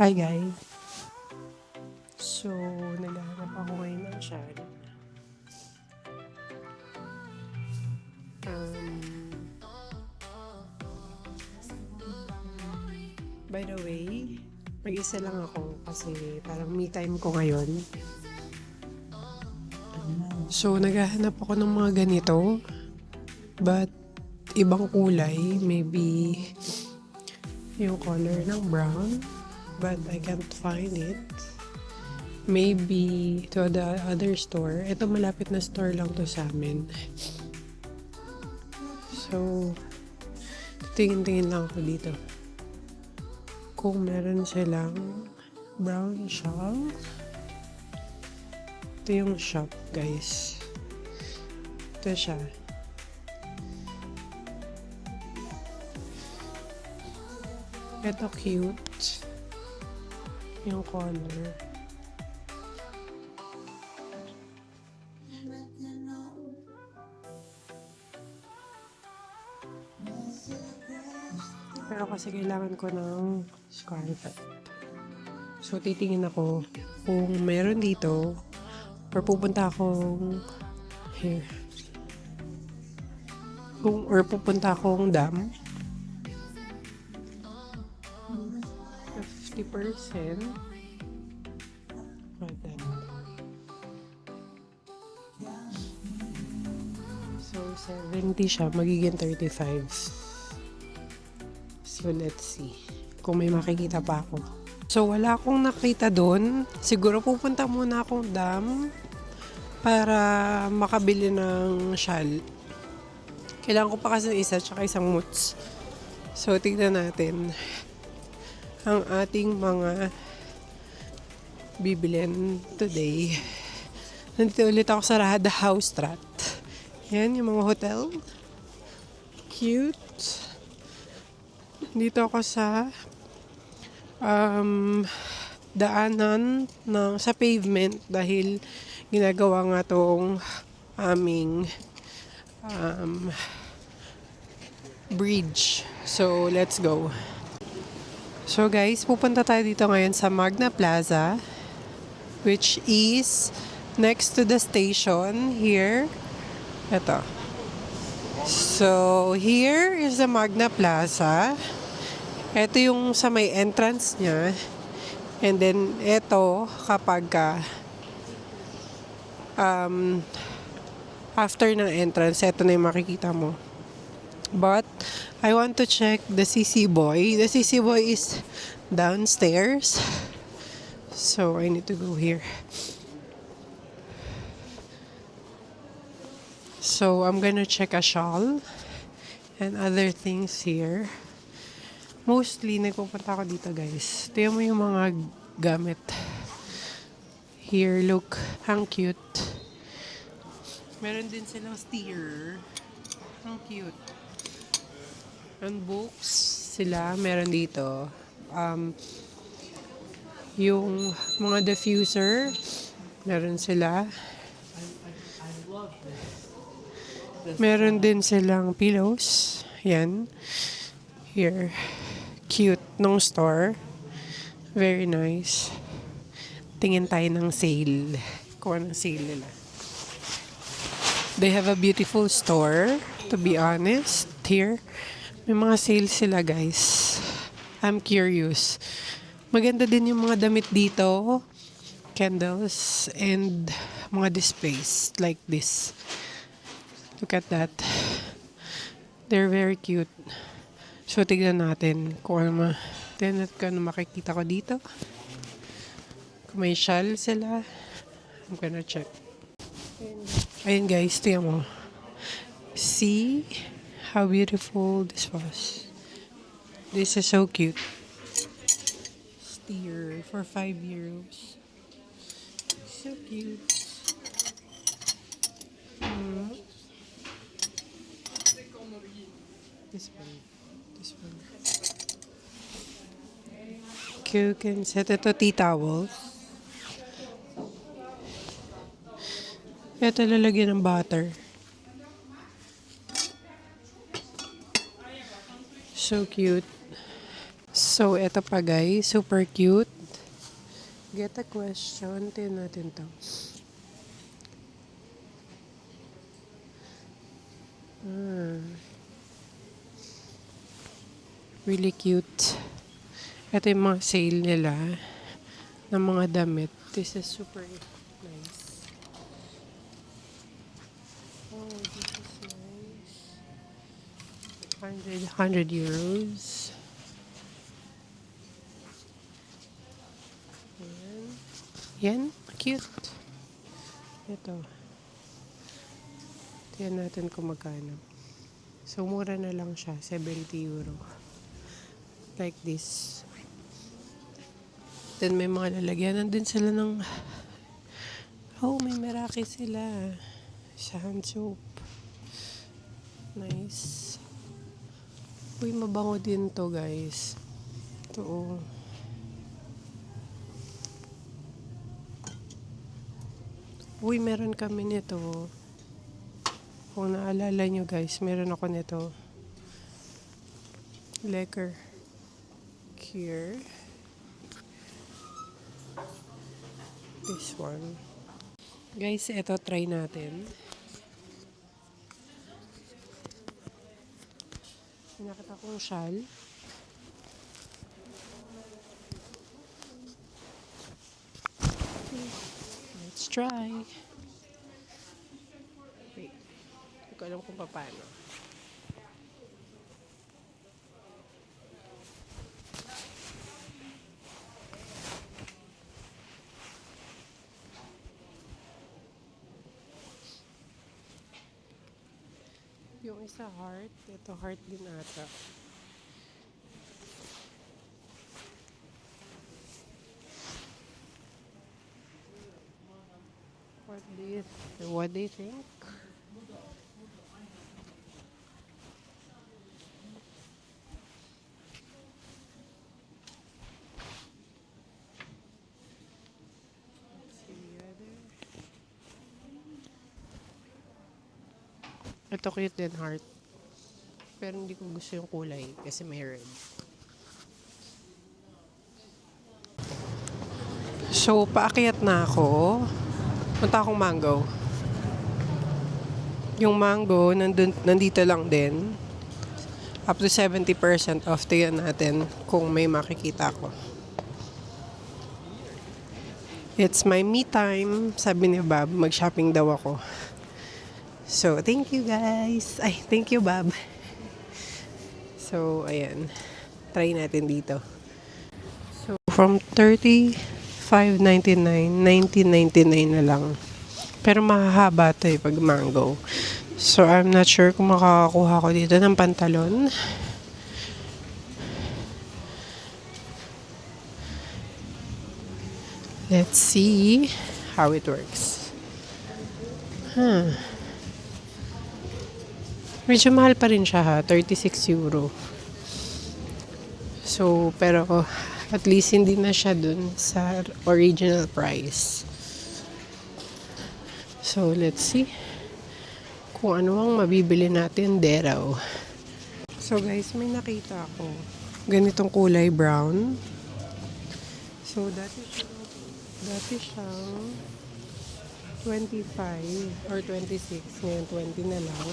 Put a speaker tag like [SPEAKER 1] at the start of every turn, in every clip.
[SPEAKER 1] Hi guys. So, naghahanap ako ngayon ng shawl. By the way, mag-isa lang ako kasi parang me time ko ngayon. So, naghahanap ako ng mga ganito. But, ibang kulay. Maybe yung color ng brown. But I can't find it. Maybe to the other store. Ito malapit na store lang to sa amin. So, tingin-tingin lang ako dito. Kung meron silang brown shawl. Ito yung shop, guys. Ito siya. Ito cute. Yung color. Pero kasi kailangan ko ng scarf. So, titingin ako kung meron dito or pupunta akong here. Pupunta akong dam. 50%. So, 70 siya. Magiging 35. So, let's see. Kung may makikita pa ako. So, wala akong nakita doon. Siguro pupunta muna akong dam para makabili ng shawl. Kailangan ko pa kasi isa tsaka isang muts. So, tignan natin ang ating mga bibilin today. Nandito ulit ako sa Rahada House Strat. Yan, yung mga hotel. Cute. Dito ako sa daanan sa pavement dahil ginagawa nga tong aming bridge. So, let's go. So, guys, pupunta tayo dito ngayon sa Magna Plaza, which is next to the station here. Ito. So, here is the Magna Plaza. Ito yung sa may entrance niya. And then, ito, kapag after ng entrance, ito na yung makikita mo. But, I want to check the CC Boy. The CC Boy is downstairs. So, I need to go here. So, I'm gonna check a shawl and other things here. Mostly, nagpupunta ako dito, guys. Tingnan mo yung mga gamit. Here, look. Ang cute. Meron din silang steer. Ang cute. And books sila, meron dito. Yung mga diffuser, meron sila. Meron din silang pillows. Yan. Here. Cute nung store. Very nice. Tingin tayo ng sale. Kung anong sale nila. They have a beautiful store, to be honest. Here. May mga sales sila, guys. I'm curious. Maganda din yung mga damit dito. Candles and mga displays like this. Look at that. They're very cute. So, tignan natin kung ano makikita ko dito. Kung may shawl sila. I'm gonna check. Ayun, guys. Tignan mo. See how beautiful this was. This is so cute. Steer for 5 euros. So cute. This one. This one. You can set ito tea towel. Ito lalagyan ng butter. So cute. So, eto pa guys. Super cute. Get a question. Tingnan natin to. Really cute. Ito yung mga sale nila ng mga damit. This is super nice. Oh, this is nice. 100 euros. Ayan. Yan, cute. Ito. Tingnan natin kung magkano. So, mura na lang siya. 70 euro. Like this. Then, may mga lalagyanan din sila ng... Oh, may Meraki sila. Sa hand soap. Nice. Uy, mabango din to, guys. Ito, oh. Uy, meron kami nito. Kung naalala nyo, guys, meron ako nito. Lekker. Here. This one. Guys, ito try natin. Nakita kong shawl. Let's try. Wait. Hindi ko alam kung paano. Yung isa heart. Ito heart din ata. What do you think? Let's see the other. Ito cute din heart. Pero hindi ko gusto yung kulay kasi may red. So, paakyat na ako. Punta akong mango. Yung mango, nandito lang din. Up to 70% off. Tingnan natin kung may makikita ko. It's my me time. Sabi ni Bob, mag-shopping daw ako. So, thank you guys. Ay, thank you Bob. So, ayan. Try natin dito. So, from 35.99, 19.99 na lang. Pero mahahaba to pag mango. So, I'm not sure kung makakakuha ko dito ng pantalon. Let's see how it works. Medyo mahal pa rin siya ha, 36 euro. So, pero at least hindi na siya dun sa original price. So, let's see kung ano ang mabibili natin deraw. So, guys, may nakita ako. Ganitong kulay brown. So, dati siyang 25 or 26. Ngayon, 20 na lang.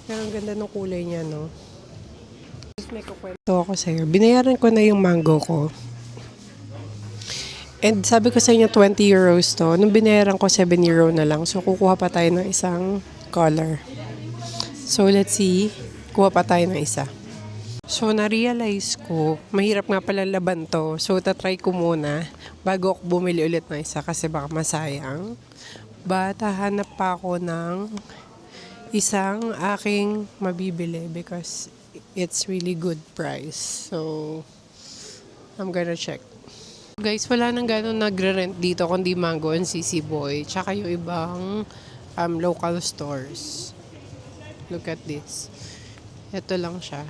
[SPEAKER 1] Pero ang ganda ng kulay niya, no? May kukwento ako sa'yo. Binayaran ko na yung mango ko. And sabi ko sa inyo 20 euros to. Nung binayaran ko 7 euro na lang. So kukuha pa tayo ng isang color. So let's see. Kuha pa tayo ng isa. So na-realize ko, mahirap nga pala laban to. So tatry ko muna bago ako bumili ulit ng isa kasi baka masayang. But hahanap pa ako ng isang aking mabibili because it's really good price. So, I'm gonna check. Guys, wala nang gano'n nagre-rent dito kundi Mango and CC Boy. Tsaka yung ibang local stores. Look at this. Ito lang siya.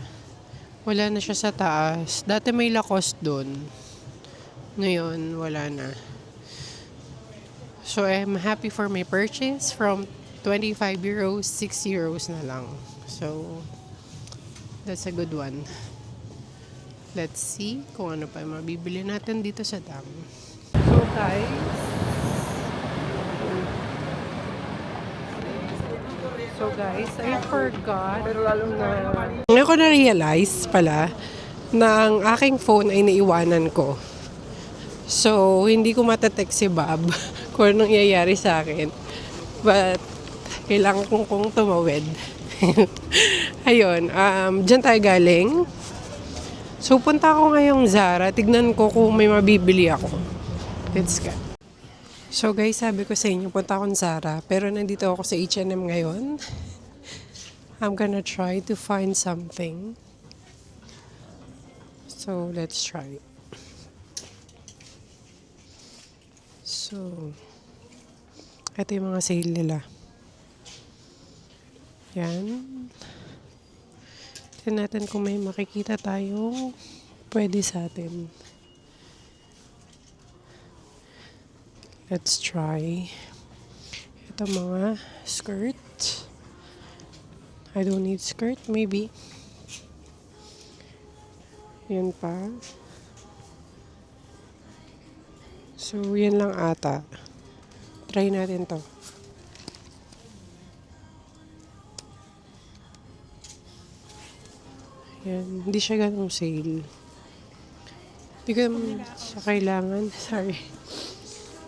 [SPEAKER 1] Wala na siya sa taas. Dati may Lacoste doon. Ngayon, wala na. So, I'm happy for my purchase. From 25 euros, 6 euros na lang. So, that's a good one. Let's see kung ano pa mabibili natin dito sa dam. guys. So guys, I forgot na... Ngayon ko na-realize pala na ang aking phone ay naiwanan ko. So, hindi ko matatext si Bob kung anong iyayari sa akin. But, kailangan kong tumawid. Ayun, dyan tayo galing. So, punta ako ngayong Zara. Tignan ko kung may mabibili ako. Let's go. So guys, sabi ko sa inyo, punta akong Zara. Pero nandito ako sa H&M ngayon. I'm gonna try to find something. So, let's try. So, ito yung mga sale nila. Yan. Tignan natin kung may makikita tayo pwede sa atin. Let's try. Ito mga skirt. I don't need skirt, maybe. Yan pa. So, yan lang ata. Try natin to. Yan. Hindi siya ganong sale. Hindi ko naman siya kailangan. Sorry.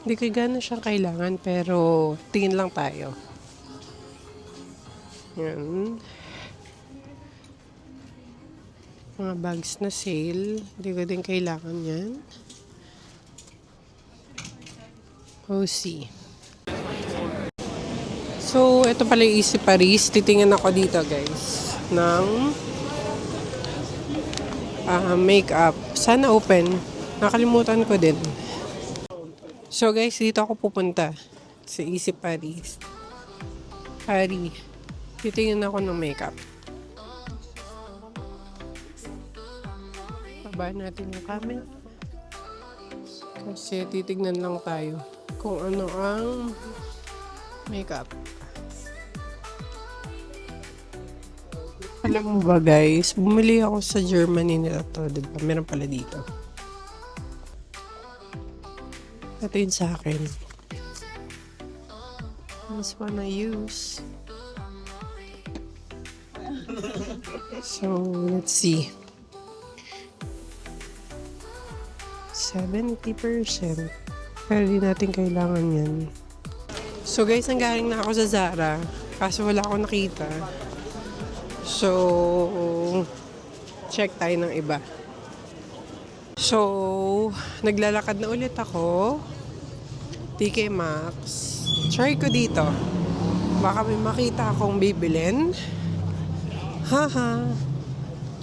[SPEAKER 1] Hindi ko gano'n siyang kailangan, pero tingin lang tayo. Yan. Mga bags na sale. Hindi ko din kailangan yan. OC. So, ito pala yung Easy Paris. Titingin ako dito, guys. Ng makeup. Sana open. Nakalimutan ko din. So guys, dito ako pupunta sa Easy Paris. Titingin ako ng makeup. Babaan natin yung camera. Kasi titignan lang tayo kung ano ang makeup. Alam mo ba guys, bumili ako sa Germany nila to, diba? Meron pala dito. Ito yun sa akin. This one I use. So, let's see. 70%. Pero di natin kailangan yan. So guys, nanggaling na ako sa Zara. Kaso wala akong nakita. So, check tayo ng iba. So, naglalakad na ulit ako. TK Maxx. Try ko dito. Baka may makita akong bibilin. Haha.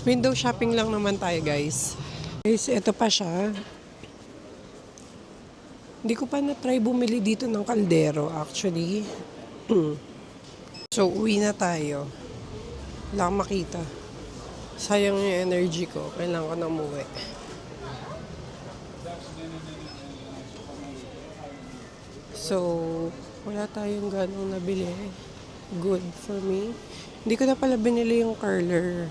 [SPEAKER 1] Window shopping lang naman tayo guys. Guys, ito pa siya. Hindi ko pa na-try bumili dito ng kaldero actually. So, uwi na tayo. Wala akong makita. Sayang yung energy ko. Kailangan ko na umuwi. So, wala tayong ganong nabili. Good for me. Hindi ko na pala binili yung curler.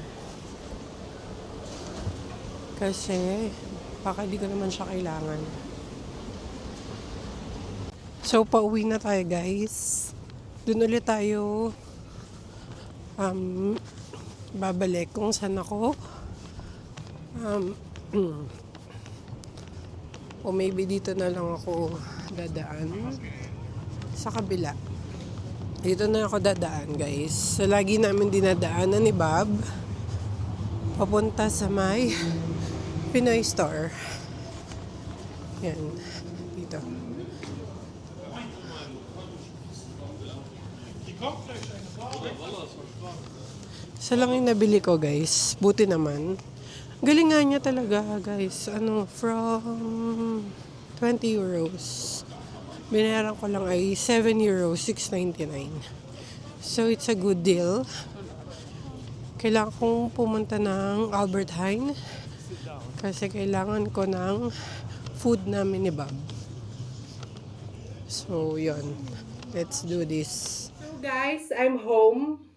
[SPEAKER 1] Kasi, baka di ko naman siya kailangan. So, pauwi na tayo guys. Doon ulit tayo babalik kung saan ako. O maybe dito na lang ako dadaan sa kabila. Dito na ako dadaan guys. So, lagi namin dinadaanan ni Bob papunta sa may Pinoy store. Yan. Dito. Isa lang yung nabili ko guys. Buti naman. Galing nga niya talaga guys. From 20 euros. Binayaran ko lang ay 7 euros, 6.99. So it's a good deal. Kailangan kong pumunta ng Albert Heijn. Kasi kailangan ko ng food namin ni Bob. So yun. Let's do this. So guys, I'm home.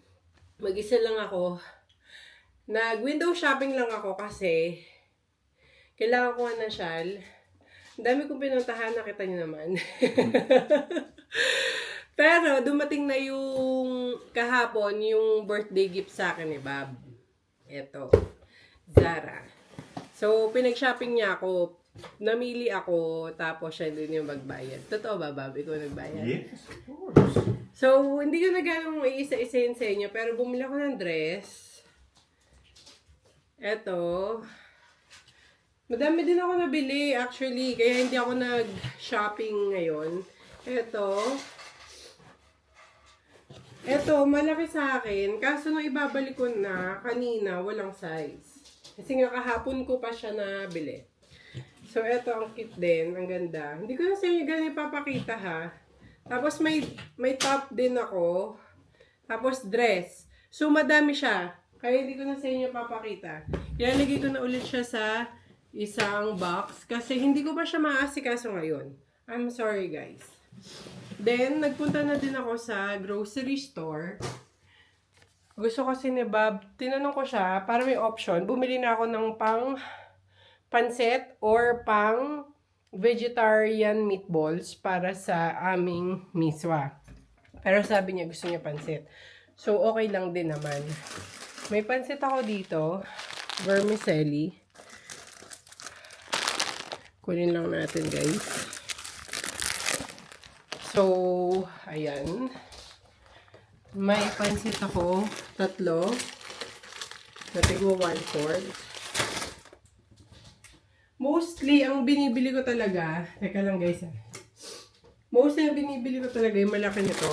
[SPEAKER 1] Mag-isa lang ako. Nag-window shopping lang ako kasi kailangan ko ng shawl. Ang dami kong pinuntahan, nakita niyo naman. Pero dumating na yung kahapon, yung birthday gift sa akin ni Bob. Ito, Zara. So, pinag-shopping niya ako. Namili ako, tapos siya din yung magbayad. Totoo ba, Bob? Ikaw nagbayad?
[SPEAKER 2] Yes, of course.
[SPEAKER 1] So, hindi ko na ganong iisa-isayin sa inyo, pero bumili ako ng dress. Eto. Madami din ako nabili, actually. Kaya hindi ako nag-shopping ngayon. Eto, malaki sa akin. Kaso nung ibabalik ko na, kanina, walang size. Kasi nga kahapon ko pa siya nabili. So, eto ang cute din. Ang ganda. Hindi ko na sa inyo ganun ipapakita ha. Tapos may top din ako. Tapos dress. So, madami siya. Kaya hindi ko na sa inyo papakita. Ilalagay ko na ulit siya sa isang box. Kasi hindi ko pa siya maasikaso ngayon. I'm sorry guys. Then, nagpunta na din ako sa grocery store. Gusto kasi ni Bob, tinanong ko siya, para may option, bumili na ako ng pansit or pang vegetarian meatballs para sa aming miswa. Pero sabi niya gusto niya pansit. So, okay lang din naman. May pansit ako dito, vermicelli. Kunin lang natin guys. So, ayan. May pansit ako, 3. Natigwa 1/4. Mostly, ang binibili ko talaga, teka lang guys Mostly, ang binibili ko talaga yung malaki nito.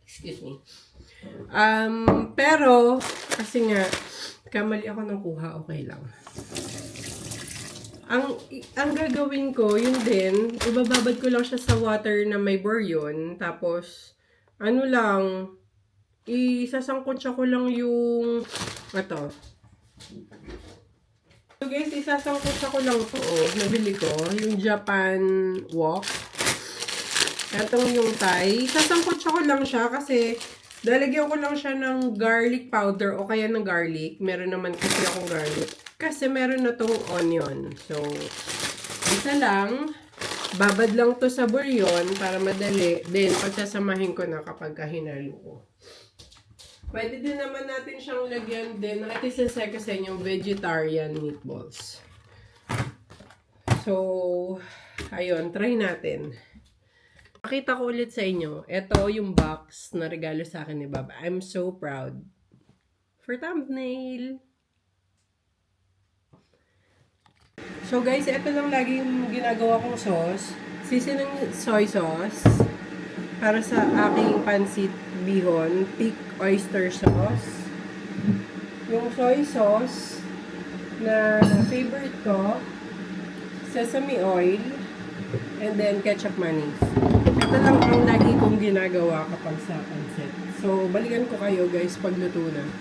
[SPEAKER 1] Excuse me. Pero, kasi nga, kamali ako ng kuha, okay lang. Ang gagawin ko, yun din, ibababad ko lang siya sa water na may bouillon. Tapos, ano lang, isasangkot siya ko lang yung, ito. So guys, isasangkot siya ko lang ito, nabili ko, yung Japan Wok. Itong yung Thai. Isasangkot siya ko lang siya kasi, lalagyan ko lang siya ng garlic powder o kaya ng garlic. Meron naman kasi akong garlic. Kasi meron na tong onion. So, isa lang. Babad lang to sa bouillon para madali. Then, pagsasamahin ko na kapag hinalo ko. Pwede din naman natin siyang lagyan din. Natisasay ko sa inyong vegetarian meatballs. So, ayun. Try natin. Pakita ko ulit sa inyo. Ito yung box na regalo sa akin ni Bob. I'm so proud. For thumbnail. So guys, ito lang lagi yung ginagawa kong sauce. Seasoning soy sauce. Para sa aking pansit bihon. Thick oyster sauce. Yung soy sauce na favorite ko. Sesame oil. And then ketchup mayonnaise. Ito lang ang lagi kong ginagawa kapag sa pansit. So, balikan ko kayo guys pagluto na.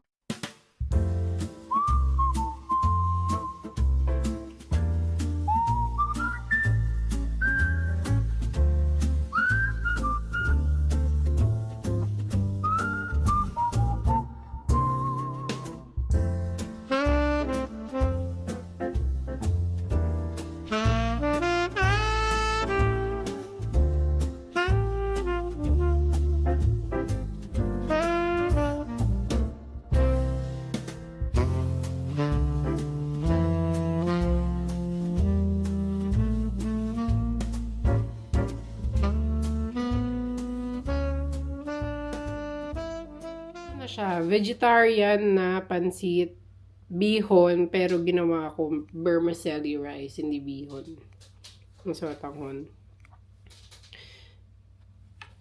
[SPEAKER 1] Siya, vegetarian na pansit bihon, pero ginawa ko vermicelli rice, hindi bihon. Ang sotanghon.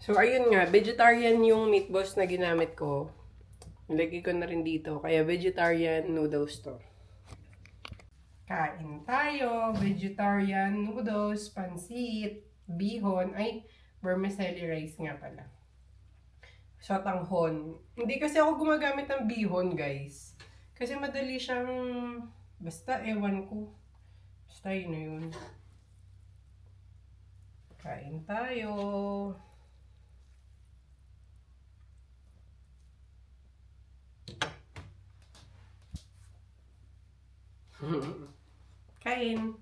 [SPEAKER 1] So, ayun nga, vegetarian yung meatballs na ginamit ko. Nilagay ko na rin dito, kaya vegetarian noodles to. Kain tayo, vegetarian noodles, pansit, bihon, ay, vermicelli rice nga pala. Sotanghon. Hindi kasi ako gumagamit ng bihon, guys. Kasi madali siyang, basta ewan ko. Basta yun na yun. Kain tayo. Kain.